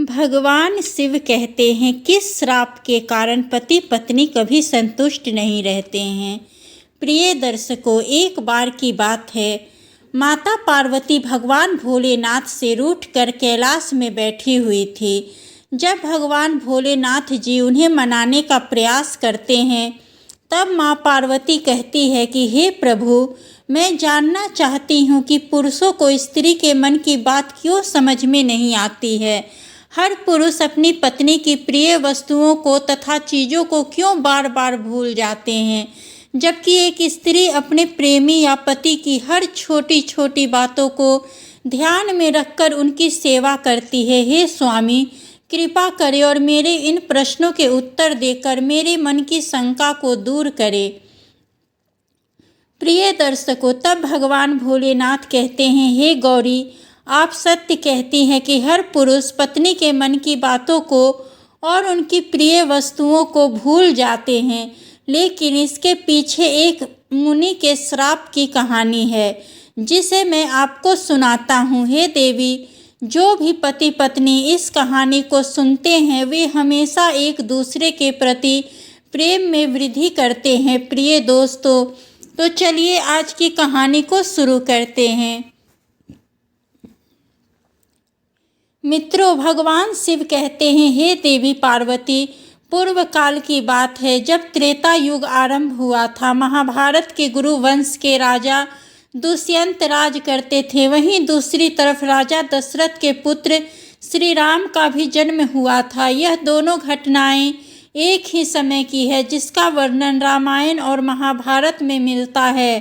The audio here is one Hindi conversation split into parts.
भगवान शिव कहते हैं किस श्राप के कारण पति पत्नी कभी संतुष्ट नहीं रहते हैं। प्रिय दर्शकों, एक बार की बात है, माता पार्वती भगवान भोलेनाथ से रूठकर कैलाश में बैठी हुई थी। जब भगवान भोलेनाथ जी उन्हें मनाने का प्रयास करते हैं, तब माँ पार्वती कहती है कि हे प्रभु, मैं जानना चाहती हूँ कि पुरुषों को स्त्री के मन की बात क्यों समझ में नहीं आती है। हर पुरुष अपनी पत्नी की प्रिय वस्तुओं को तथा चीज़ों को क्यों बार बार भूल जाते हैं, जबकि एक स्त्री अपने प्रेमी या पति की हर छोटी छोटी बातों को ध्यान में रखकर उनकी सेवा करती है। हे स्वामी, कृपा करें और मेरे इन प्रश्नों के उत्तर देकर मेरे मन की शंका को दूर करें। प्रिय दर्शकों, तब भगवान भोलेनाथ कहते हैं, हे गौरी, आप सत्य कहती हैं कि हर पुरुष पत्नी के मन की बातों को और उनकी प्रिय वस्तुओं को भूल जाते हैं, लेकिन इसके पीछे एक मुनि के श्राप की कहानी है, जिसे मैं आपको सुनाता हूँ। हे देवी, जो भी पति पत्नी इस कहानी को सुनते हैं, वे हमेशा एक दूसरे के प्रति प्रेम में वृद्धि करते हैं। प्रिय दोस्तों, तो चलिए आज की कहानी को शुरू करते हैं। मित्रों, भगवान शिव कहते हैं, हे देवी पार्वती, पूर्व काल की बात है, जब त्रेता युग आरंभ हुआ था। महाभारत के गुरु वंश के राजा दुष्यंत राज करते थे। वहीं दूसरी तरफ राजा दशरथ के पुत्र श्री राम का भी जन्म हुआ था। यह दोनों घटनाएं एक ही समय की है, जिसका वर्णन रामायण और महाभारत में मिलता है।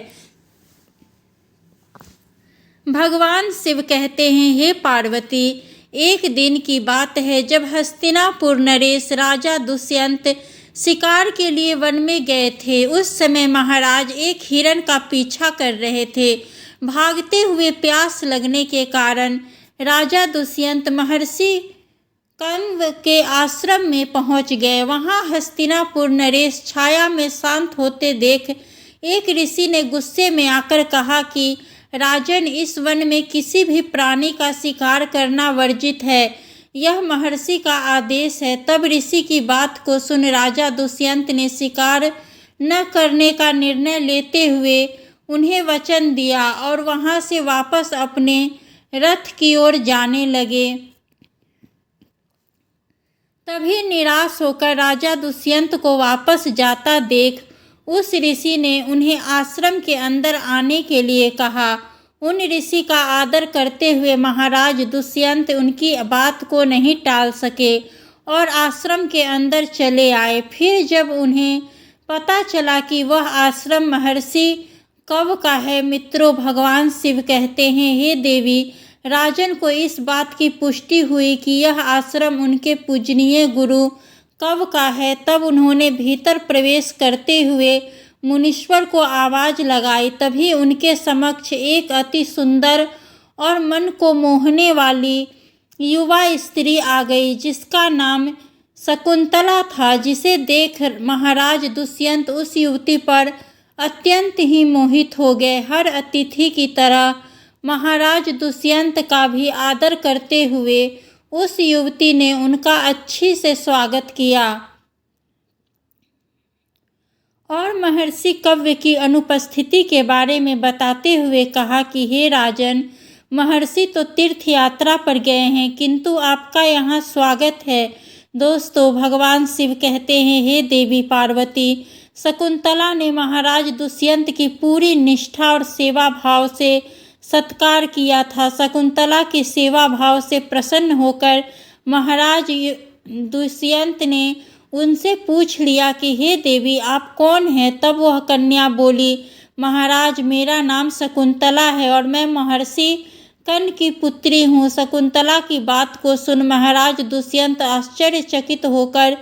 भगवान शिव कहते हैं, हे पार्वती, एक दिन की बात है, जब हस्तिनापुर नरेश राजा दुष्यंत शिकार के लिए वन में गए थे। उस समय महाराज एक हिरण का पीछा कर रहे थे। भागते हुए प्यास लगने के कारण राजा दुष्यंत महर्षि कंव के आश्रम में पहुंच गए। वहां हस्तिनापुर नरेश छाया में शांत होते देख एक ऋषि ने गुस्से में आकर कहा कि राजन, इस वन में किसी भी प्राणी का शिकार करना वर्जित है। यह महर्षि का आदेश है। तब ऋषि की बात को सुन राजा दुष्यंत ने शिकार न करने का निर्णय लेते हुए उन्हें वचन दिया और वहां से वापस अपने रथ की ओर जाने लगे। तभी निराश होकर राजा दुष्यंत को वापस जाता देख उस ऋषि ने उन्हें आश्रम के अंदर आने के लिए कहा। उन ऋषि का आदर करते हुए महाराज दुष्यंत उनकी बात को नहीं टाल सके और आश्रम के अंदर चले आए। फिर जब उन्हें पता चला कि वह आश्रम महर्षि कंव का है, मित्रों, भगवान शिव कहते हैं, हे देवी, राजन को इस बात की पुष्टि हुई कि यह आश्रम उनके पूजनीय गुरु कंव का है। तब उन्होंने भीतर प्रवेश करते हुए मुनीश्वर को आवाज लगाई। तभी उनके समक्ष एक अति सुंदर और मन को मोहने वाली युवा स्त्री आ गई, जिसका नाम शकुंतला था। जिसे देख महाराज दुष्यंत उस युवती पर अत्यंत ही मोहित हो गए। हर अतिथि की तरह महाराज दुष्यंत का भी आदर करते हुए उस युवती ने उनका अच्छी से स्वागत किया और महर्षि कव्य की अनुपस्थिति के बारे में बताते हुए कहा कि हे राजन, महर्षि तो तीर्थ यात्रा पर गए हैं, किंतु आपका यहाँ स्वागत है। दोस्तों, भगवान शिव कहते हैं, हे देवी पार्वती, शकुंतला ने महाराज दुष्यंत की पूरी निष्ठा और सेवा भाव से सत्कार किया था। शकुंतला की सेवा भाव से प्रसन्न होकर महाराज दुष्यंत ने उनसे पूछ लिया कि हे देवी, आप कौन हैं? तब वह कन्या बोली, महाराज, मेरा नाम शकुंतला है और मैं महर्षि कर्ण की पुत्री हूँ। शकुंतला की बात को सुन महाराज दुष्यंत आश्चर्यचकित होकर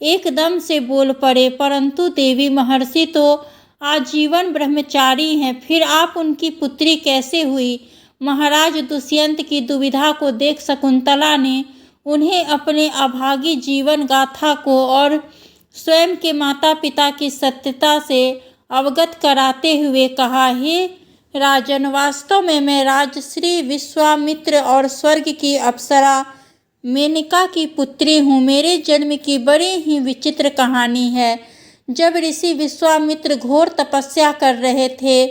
एकदम से बोल पड़े, परंतु देवी, महर्षि तो आजीवन ब्रह्मचारी हैं, फिर आप उनकी पुत्री कैसे हुई? महाराज दुष्यंत की दुविधा को देख शकुंतला ने उन्हें अपने अभागी जीवन गाथा को और स्वयं के माता पिता की सत्यता से अवगत कराते हुए कहा, हे राजन, वास्तव में मैं राजश्री विश्वामित्र और स्वर्ग की अप्सरा मेनका की पुत्री हूँ। मेरे जन्म की बड़ी ही विचित्र कहानी है। जब ऋषि विश्वामित्र घोर तपस्या कर रहे थे,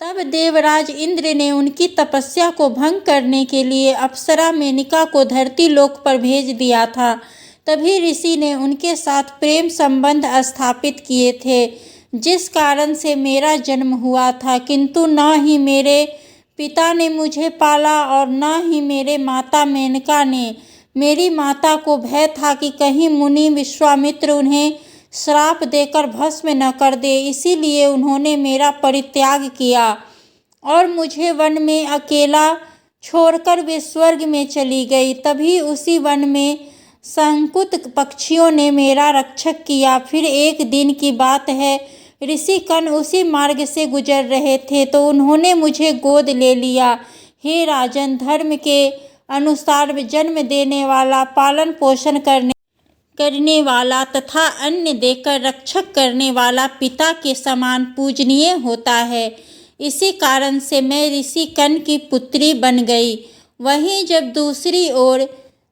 तब देवराज इंद्र ने उनकी तपस्या को भंग करने के लिए अप्सरा मेनका को धरती लोक पर भेज दिया था। तभी ऋषि ने उनके साथ प्रेम संबंध स्थापित किए थे, जिस कारण से मेरा जन्म हुआ था। किंतु न ही मेरे पिता ने मुझे पाला और न ही मेरे माता मेनका ने। मेरी माता को भय था कि कहीं मुनि विश्वामित्र उन्हें श्राप देकर भस्म न कर दे, इसीलिए उन्होंने मेरा परित्याग किया और मुझे वन में अकेला छोड़कर वे स्वर्ग में चली गई। तभी उसी वन में शंकुत पक्षियों ने मेरा रक्षक किया। फिर एक दिन की बात है, ऋषि कर्ण उसी मार्ग से गुजर रहे थे तो उन्होंने मुझे गोद ले लिया। हे राजन, धर्म के अनुसार जन्म देने वाला, पालन पोषण करने वाला तथा अन्न देकर रक्षक करने वाला पिता के समान पूजनीय होता है। इसी कारण से मैं ऋषि कर्ण की पुत्री बन गई। वहीं जब दूसरी ओर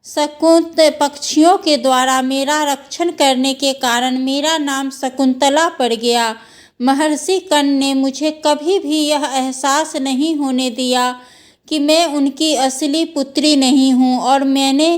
शंकुत पक्षियों के द्वारा मेरा रक्षण करने के कारण मेरा नाम शकुंतला पड़ गया। महर्षि कर्ण ने मुझे कभी भी यह एहसास नहीं होने दिया कि मैं उनकी असली पुत्री नहीं हूँ और मैंने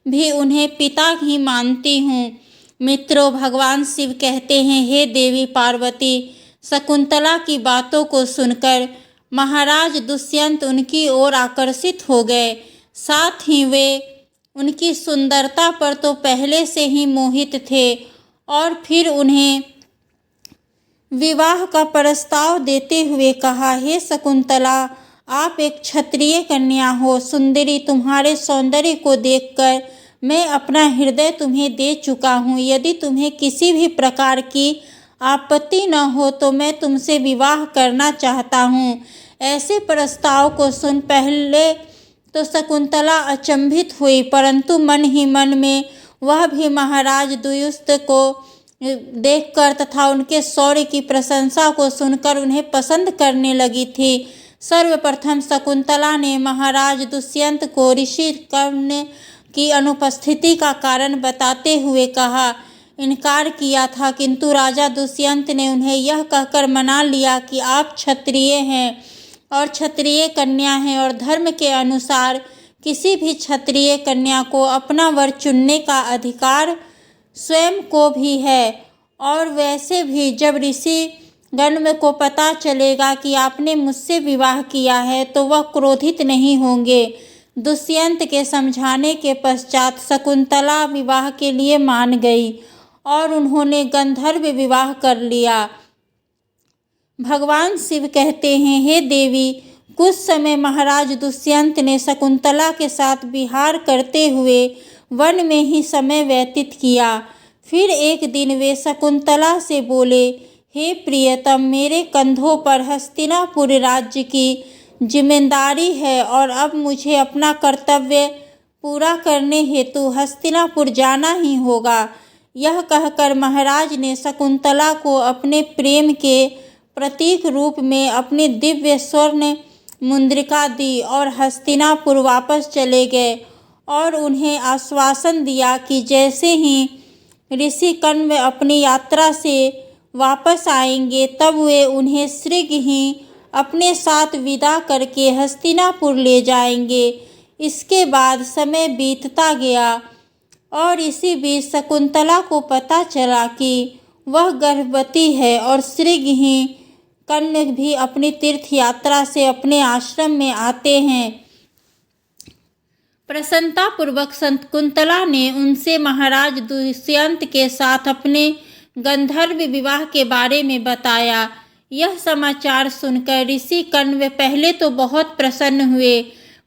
भी उन्हें पिता ही मानती हूँ। मित्रों, भगवान शिव कहते हैं, हे देवी पार्वती, शकुंतला की बातों को सुनकर महाराज दुष्यंत उनकी ओर आकर्षित हो गए। साथ ही वे उनकी सुंदरता पर तो पहले से ही मोहित थे और फिर उन्हें विवाह का प्रस्ताव देते हुए कहा, हे शकुंतला, आप एक क्षत्रिय कन्या हो। सुंदरी, तुम्हारे सौंदर्य को देखकर मैं अपना हृदय तुम्हें दे चुका हूँ। यदि तुम्हें किसी भी प्रकार की आपत्ति न हो तो मैं तुमसे विवाह करना चाहता हूँ। ऐसे प्रस्ताव को सुन पहले तो शकुंतला अचंभित हुई, परंतु मन ही मन में वह भी महाराज दुष्यंत को देखकर तथा उनके शौर्य की प्रशंसा को सुनकर उन्हें पसंद करने लगी थी। सर्वप्रथम शकुंतला ने महाराज दुष्यंत को ऋषि कर्ण की अनुपस्थिति का कारण बताते हुए इनकार किया था, किंतु राजा दुष्यंत ने उन्हें यह कहकर मना लिया कि आप क्षत्रिय हैं और क्षत्रिय कन्या हैं और धर्म के अनुसार किसी भी क्षत्रिय कन्या को अपना वर चुनने का अधिकार स्वयं को भी है। और वैसे भी जब ऋषि गण को पता चलेगा कि आपने मुझसे विवाह किया है तो वह क्रोधित नहीं होंगे। दुष्यंत के समझाने के पश्चात शकुंतला विवाह के लिए मान गई और उन्होंने गंधर्व विवाह कर लिया। भगवान शिव कहते हैं, हे देवी, कुछ समय महाराज दुष्यंत ने शकुंतला के साथ विहार करते हुए वन में ही समय व्यतीत किया। फिर एक दिन वे शकुंतला से बोले, हे प्रियतम, मेरे कंधों पर हस्तिनापुर राज्य की जिम्मेदारी है और अब मुझे अपना कर्तव्य पूरा करने हेतु हस्तिनापुर जाना ही होगा। यह कहकर महाराज ने शकुंतला को अपने प्रेम के प्रतीक रूप में अपनी दिव्य स्वर्ण मुद्रिका दी और हस्तिनापुर वापस चले गए और उन्हें आश्वासन दिया कि जैसे ही ऋषि कर्ण अपनी यात्रा से वापस आएंगे तब वे उन्हें शीघ्र ही अपने साथ विदा करके हस्तिनापुर ले जाएंगे। इसके बाद समय बीतता गया और इसी बीच शकुंतला को पता चला कि वह गर्भवती है और शीघ्र ही कर्ण भी अपनी तीर्थ यात्रा से अपने आश्रम में आते हैं। प्रसन्नतापूर्वक शकुंतला ने उनसे महाराज दुष्यंत के साथ अपने गंधर्व विवाह के बारे में बताया। यह समाचार सुनकर ऋषि कण्व पहले तो बहुत प्रसन्न हुए,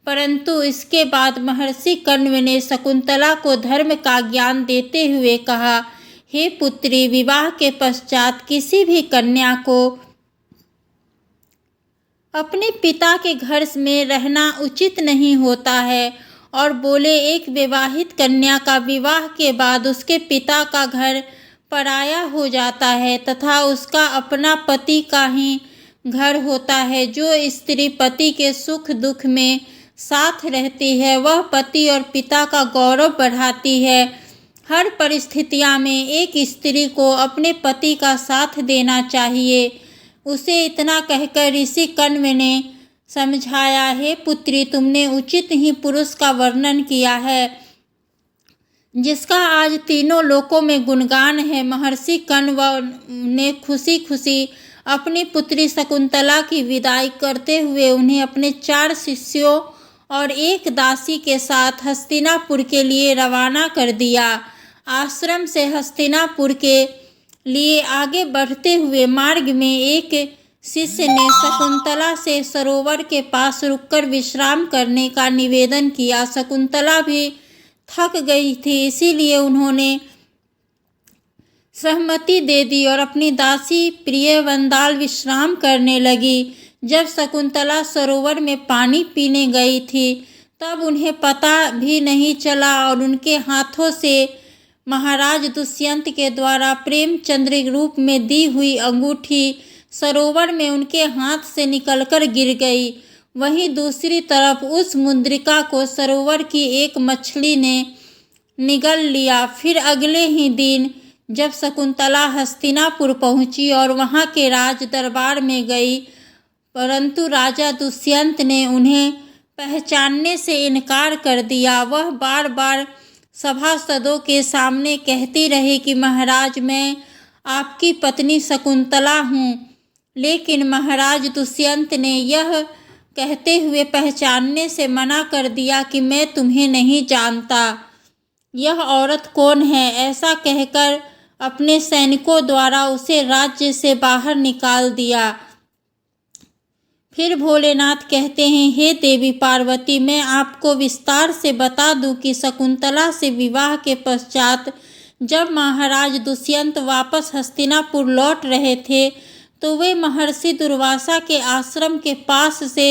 परंतु इसके बाद महर्षि कण्व ने शकुंतला को धर्म का ज्ञान देते हुए कहा, हे पुत्री, विवाह के पश्चात किसी भी कन्या को अपने पिता के घर में रहना उचित नहीं होता है और बोले, एक विवाहित कन्या का विवाह के बाद उसके पिता का घर पराया हो जाता है तथा उसका अपना पति का ही घर होता है। जो स्त्री पति के सुख दुख में साथ रहती है वह पति और पिता का गौरव बढ़ाती है। हर परिस्थितियों में एक स्त्री को अपने पति का साथ देना चाहिए। उसे इतना कहकर ऋषि कण्व ने समझाया, हे पुत्री, तुमने उचित ही पुरुष का वर्णन किया है जिसका आज तीनों लोकों में गुणगान है। महर्षि कण्व ने खुशी खुशी अपनी पुत्री शकुंतला की विदाई करते हुए उन्हें अपने 4 शिष्यों और 1 दासी के साथ हस्तिनापुर के लिए रवाना कर दिया। आश्रम से हस्तिनापुर के लिए आगे बढ़ते हुए मार्ग में एक शिष्य ने शकुंतला से सरोवर के पास रुककर विश्राम करने का निवेदन किया। शकुंतला भी थक गई थी, इसीलिए उन्होंने सहमति दे दी और अपनी दासी प्रिय वंदाल विश्राम करने लगी। जब शकुंतला सरोवर में पानी पीने गई थी तब उन्हें पता भी नहीं चला और उनके हाथों से महाराज दुष्यंत के द्वारा प्रेमचंद्र रूप में दी हुई अंगूठी सरोवर में उनके हाथ से निकलकर गिर गई। वहीं दूसरी तरफ उस मुद्रिका को सरोवर की एक मछली ने निगल लिया। फिर अगले ही दिन जब शकुंतला हस्तिनापुर पहुंची और वहां के राज दरबार में गई, परंतु राजा दुष्यंत ने उन्हें पहचानने से इनकार कर दिया। वह बार बार सभासदों के सामने कहती रही कि महाराज, मैं आपकी पत्नी शकुंतला हूँ। लेकिन महाराज दुष्यंत ने यह कहते हुए पहचानने से मना कर दिया कि मैं तुम्हें नहीं जानता, यह औरत कौन है। ऐसा कहकर अपने सैनिकों द्वारा उसे राज्य से बाहर निकाल दिया। फिर भोलेनाथ कहते हैं, हे देवी पार्वती, मैं आपको विस्तार से बता दूं कि शकुंतला से विवाह के पश्चात जब महाराज दुष्यंत वापस हस्तिनापुर लौट रहे थे तो वे महर्षि दुर्वासा के आश्रम के पास से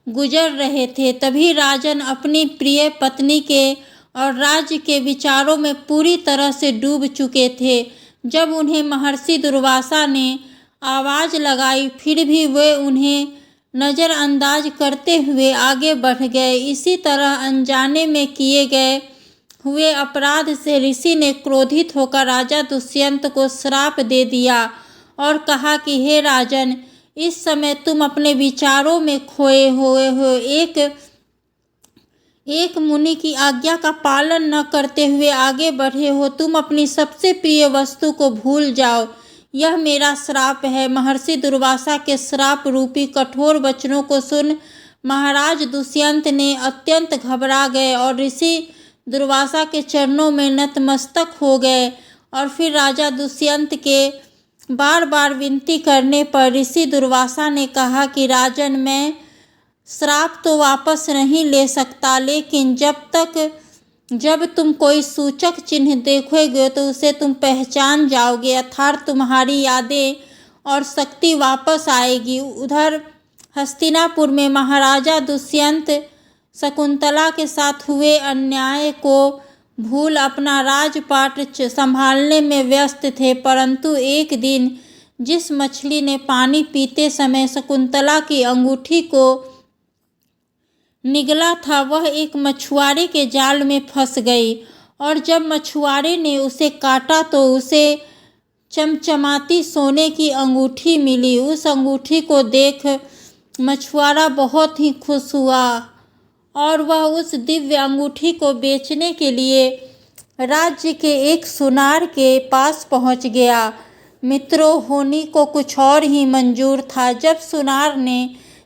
गुजर रहे थे। तभी राजन अपनी प्रिय पत्नी के और राज्य के विचारों में पूरी तरह से डूब चुके थे। जब उन्हें महर्षि दुर्वासा ने आवाज़ लगाई फिर भी वे उन्हें नज़रअंदाज करते हुए आगे बढ़ गए। इसी तरह अनजाने में किए गए हुए अपराध से ऋषि ने क्रोधित होकर राजा दुष्यंत को श्राप दे दिया और कहा कि हे राजन, इस समय तुम अपने विचारों में खोए हुए हो। एक मुनि की आज्ञा का पालन न करते हुए आगे बढ़े हो। तुम अपनी सबसे प्रिय वस्तु को भूल जाओ। यह मेरा श्राप है। महर्षि दुर्वासा के श्राप रूपी कठोर वचनों को सुन महाराज दुष्यंत ने अत्यंत घबरा गए और ऋषि दुर्वासा के चरणों में नतमस्तक हो गए। और फिर राजा दुष्यंत के बार बार विनती करने पर ऋषि दुर्वासा ने कहा कि राजन, मैं श्राप तो वापस नहीं ले सकता, लेकिन जब तुम कोई सूचक चिन्ह देखोगे तो उसे तुम पहचान जाओगे, अर्थात तुम्हारी यादें और शक्ति वापस आएगी। उधर हस्तिनापुर में महाराजा दुष्यंत शकुंतला के साथ हुए अन्याय को भूल अपना राजपाट संभालने में व्यस्त थे। परंतु एक दिन जिस मछली ने पानी पीते समय शकुंतला की अंगूठी को निगला था वह एक मछुआरे के जाल में फंस गई और जब मछुआरे ने उसे काटा तो उसे चमचमाती सोने की अंगूठी मिली। उस अंगूठी को देख मछुआरा बहुत ही खुश हुआ और वह उस दिव्य अंगूठी को बेचने के लिए राज्य के एक सुनार के पास पहुंच गया। मित्रों, होनी को कुछ और ही मंजूर था। जब सुनार ने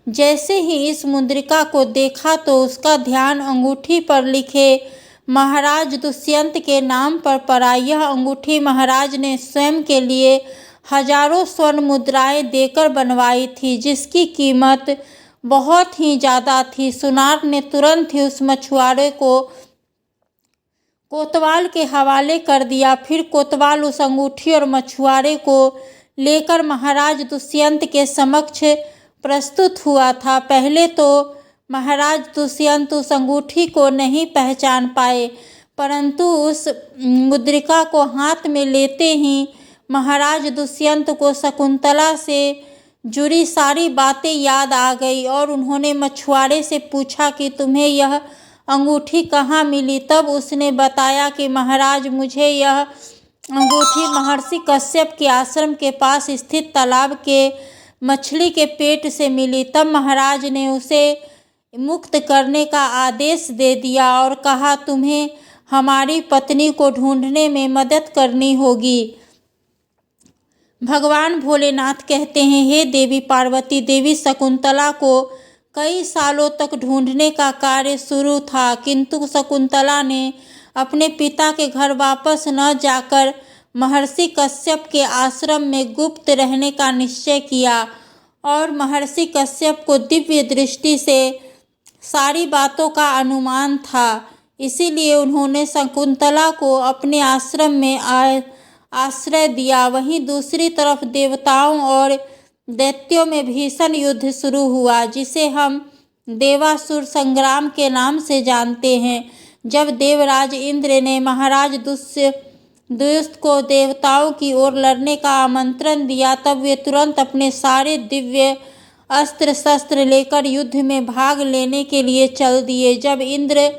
जैसे ही इस मुद्रिका को देखा तो उसका ध्यान अंगूठी पर लिखे महाराज दुष्यंत के नाम पर पड़ा। यह अंगूठी महाराज ने स्वयं के लिए हजारों स्वर्ण मुद्राएं देकर बनवाई थी, जिसकी कीमत बहुत ही ज़्यादा थी। सुनार ने तुरंत ही उस मछुआरे को कोतवाल के हवाले कर दिया। फिर कोतवाल उस अंगूठी और मछुआरे को लेकर महाराज दुष्यंत के समक्ष प्रस्तुत हुआ था। पहले तो महाराज दुष्यंत उस अंगूठी को नहीं पहचान पाए, परंतु उस मुद्रिका को हाथ में लेते ही महाराज दुष्यंत को शकुंतला से जुड़ी सारी बातें याद आ गई और उन्होंने मछुआरे से पूछा कि तुम्हें यह अंगूठी कहाँ मिली। तब उसने बताया कि महाराज, मुझे यह अंगूठी महर्षि कश्यप के आश्रम के पास स्थित तालाब के मछली के पेट से मिली। तब महाराज ने उसे मुक्त करने का आदेश दे दिया और कहा, तुम्हें हमारी पत्नी को ढूंढने में मदद करनी होगी। भगवान भोलेनाथ कहते हैं, हे देवी पार्वती, देवी शकुंतला को कई सालों तक ढूंढने का कार्य शुरू था, किंतु शकुंतला ने अपने पिता के घर वापस न जाकर महर्षि कश्यप के आश्रम में गुप्त रहने का निश्चय किया और महर्षि कश्यप को दिव्य दृष्टि से सारी बातों का अनुमान था। इसीलिए उन्होंने शकुंतला को अपने आश्रम में आश्रय दिया। वहीं दूसरी तरफ देवताओं और दैत्यों में भीषण युद्ध शुरू हुआ, जिसे हम देवासुर संग्राम के नाम से जानते हैं। जब देवराज इंद्र ने महाराज दुष्यंत को देवताओं की ओर लड़ने का आमंत्रण दिया, तब वे तुरंत अपने सारे दिव्य अस्त्र शस्त्र लेकर युद्ध में भाग लेने के लिए चल दिए। जब इंद्र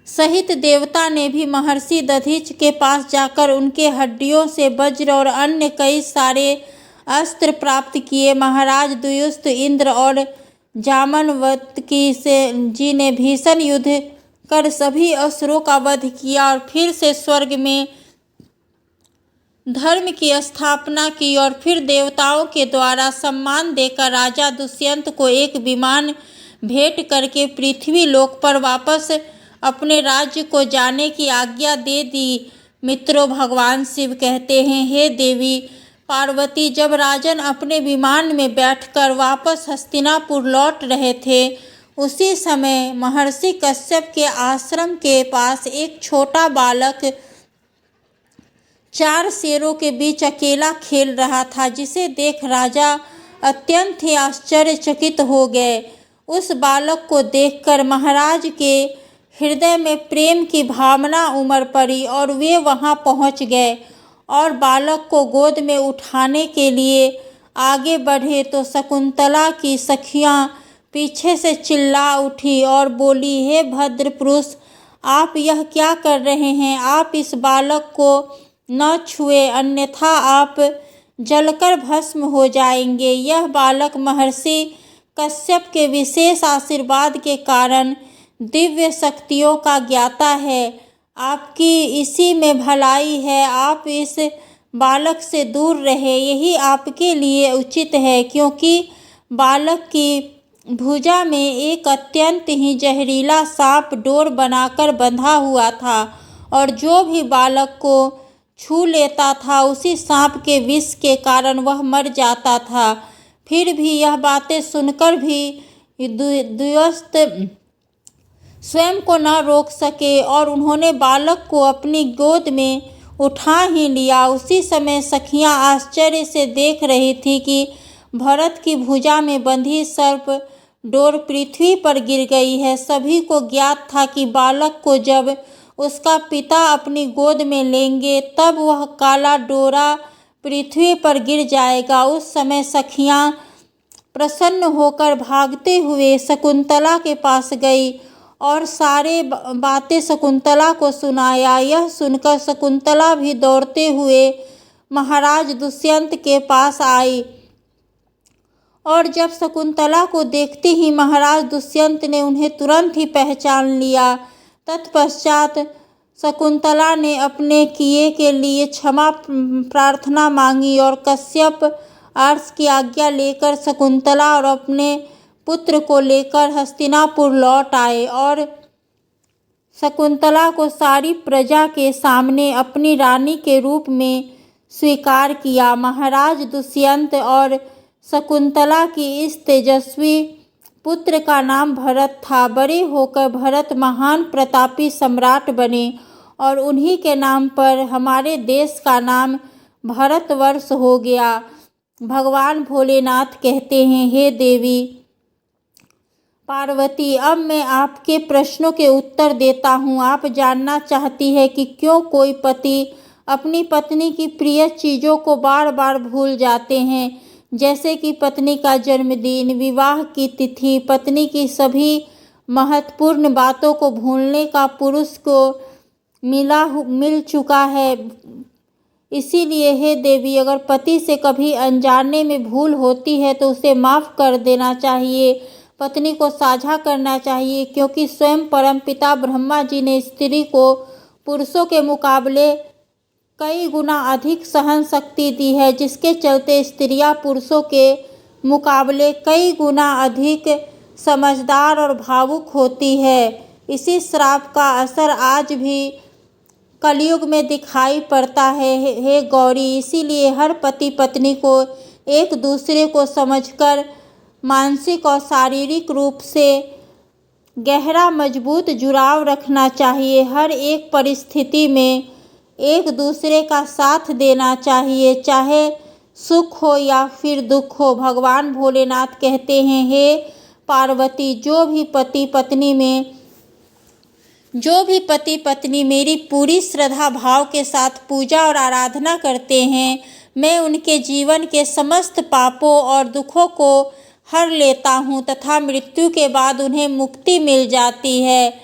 सहित देवता ने भी महर्षि दधीच के पास जाकर उनके हड्डियों से वज्र और अन्य कई सारे अस्त्र प्राप्त किए। महाराज दुष्यंत, इंद्र और जामवंत जी ने भीषण युद्ध कर सभी असुरों का वध किया और फिर से स्वर्ग में धर्म की स्थापना की। और फिर देवताओं के द्वारा सम्मान देकर राजा दुष्यंत को एक विमान भेंट करके पृथ्वी लोक पर वापस अपने राज्य को जाने की आज्ञा दे दी। मित्रों, भगवान शिव कहते हैं, हे देवी पार्वती, जब राजन अपने विमान में बैठकर वापस हस्तिनापुर लौट रहे थे, उसी समय महर्षि कश्यप के आश्रम के पास एक छोटा बालक 4 शेरों के बीच अकेला खेल रहा था, जिसे देख राजा अत्यंत ही आश्चर्यचकित हो गए। उस बालक को देखकर महाराज के हृदय में प्रेम की भावना उमड़ पड़ी और वे वहां पहुंच गए और बालक को गोद में उठाने के लिए आगे बढ़े तो शकुंतला की सखियां पीछे से चिल्ला उठी और बोली, हे भद्र पुरुष, आप यह क्या कर रहे हैं? आप इस बालक को न छुए, अन्यथा आप जलकर भस्म हो जाएंगे। यह बालक महर्षि कश्यप के विशेष आशीर्वाद के कारण दिव्य शक्तियों का ज्ञाता है। आपकी इसी में भलाई है। आप इस बालक से दूर रहे, यही आपके लिए उचित है, क्योंकि बालक की भुजा में एक अत्यंत ही जहरीला सांप डोर बनाकर बंधा हुआ था और जो भी बालक को छू लेता था उसी सांप के विष के कारण वह मर जाता था। फिर भी यह बातें सुनकर भी दुष्यंत स्वयं को न रोक सके और उन्होंने बालक को अपनी गोद में उठा ही लिया। उसी समय सखियां आश्चर्य से देख रही थी कि भरत की भुजा में बंधी सर्प डोर पृथ्वी पर गिर गई है। सभी को ज्ञात था कि बालक को जब उसका पिता अपनी गोद में लेंगे तब वह काला डोरा पृथ्वी पर गिर जाएगा। उस समय सखियां प्रसन्न होकर भागते हुए शकुंतला के पास गई और सारे बातें शकुंतला को सुनाया। यह सुनकर शकुंतला भी दौड़ते हुए महाराज दुष्यंत के पास आई और जब शकुंतला को देखते ही महाराज दुष्यंत ने उन्हें तुरंत ही पहचान लिया। तत्पश्चात शकुंतला ने अपने किए के लिए क्षमा प्रार्थना मांगी और कश्यप आर्ष की आज्ञा लेकर शकुंतला और अपने पुत्र को लेकर हस्तिनापुर लौट आए और शकुंतला को सारी प्रजा के सामने अपनी रानी के रूप में स्वीकार किया। महाराज दुष्यंत और शकुंतला की इस तेजस्वी पुत्र का नाम भरत था। बड़े होकर भरत महान प्रतापी सम्राट बने और उन्हीं के नाम पर हमारे देश का नाम भारतवर्ष हो गया। भगवान भोलेनाथ कहते हैं, हे देवी पार्वती, अब मैं आपके प्रश्नों के उत्तर देता हूँ। आप जानना चाहती है कि क्यों कोई पति अपनी पत्नी की प्रिय चीज़ों को बार बार भूल जाते हैं। जैसे कि पत्नी का जन्मदिन, विवाह की तिथि, पत्नी की सभी महत्वपूर्ण बातों को भूलने का पुरुष को मिल चुका है। इसीलिए हे देवी, अगर पति से कभी अनजाने में भूल होती है तो उसे माफ़ कर देना चाहिए, पत्नी को साझा करना चाहिए, क्योंकि स्वयं परमपिता ब्रह्मा जी ने स्त्री को पुरुषों के मुकाबले कई गुना अधिक सहन शक्ति दी है, जिसके चलते स्त्रियां पुरुषों के मुकाबले कई गुना अधिक समझदार और भावुक होती है। इसी श्राप का असर आज भी कलयुग में दिखाई पड़ता है हे गौरी। इसीलिए हर पति पत्नी को एक दूसरे को समझकर मानसिक और शारीरिक रूप से गहरा मजबूत जुड़ाव रखना चाहिए। हर एक परिस्थिति में एक दूसरे का साथ देना चाहिए, चाहे सुख हो या फिर दुख हो। भगवान भोलेनाथ कहते हैं, हे पार्वती, जो भी पति पत्नी मेरी पूरी श्रद्धा भाव के साथ पूजा और आराधना करते हैं, मैं उनके जीवन के समस्त पापों और दुखों को हर लेता हूँ तथा मृत्यु के बाद उन्हें मुक्ति मिल जाती है।